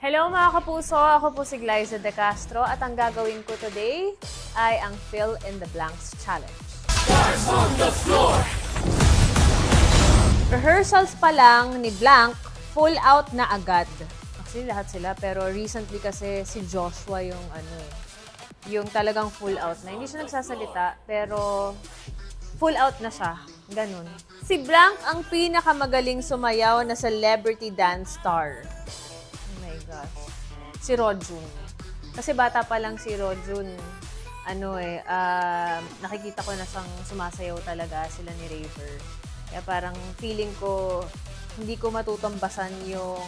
Hello mga kapuso! Ako po si Glyza De Castro at ang gagawin ko today ay ang Fill in the Blanks Challenge. Stars on the floor! Rehearsals pa lang ni Blank, full out na agad. Actually, lahat sila, pero recently kasi si Joshua yung talagang full out na. Hindi siya nagsasalita, pero full out na siya. Ganun. Si Blank ang pinakamagaling sumayaw na celebrity dance star. Oh my gosh. Si Rojun. Kasi bata pa lang si Rojun, nakikita ko na siyang sumasayaw talaga sila ni Raver. Kaya parang feeling ko, hindi ko matutumbasan yung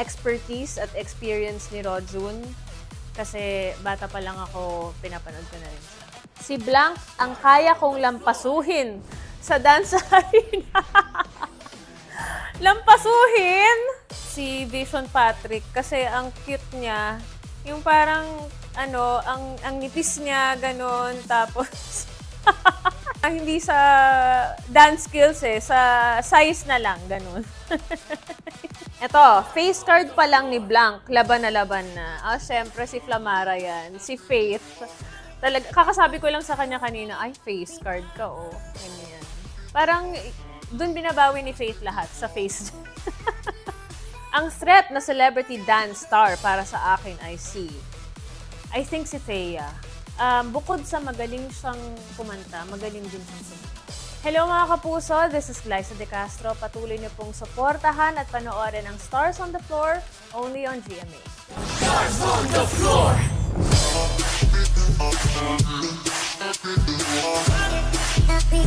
expertise at experience ni Rojun. Kasi bata pa lang ako, pinapanood ko na rin siya. Si Blank ang kaya kong lampasuhin sa dance arena. Lampasuhin? Si Vision Patrick. Kasi ang cute niya. Yung parang, ang nipis niya, ganon. Tapos, hindi sa dance skills sa size na lang, ganon. Ito, face card pa lang ni Blank, laban na laban na. Siyempre, si Flamara yan. Si Faith. Kakasabi ko lang sa kanya kanina, ay, face card ka, oh. Ganyan. Parang, dun binabawi ni Faith lahat, sa face. Ang threat na celebrity dance star para sa akin ay I think si Thea. Bukod sa magaling siyang kumanta, magaling din siyang sumayaw. Hello mga kapuso, this is Glyza De Castro. Patuloy niyo pong suportahan at panoorin ang Stars on the Floor only on GMA. Stars on the floor! Happy,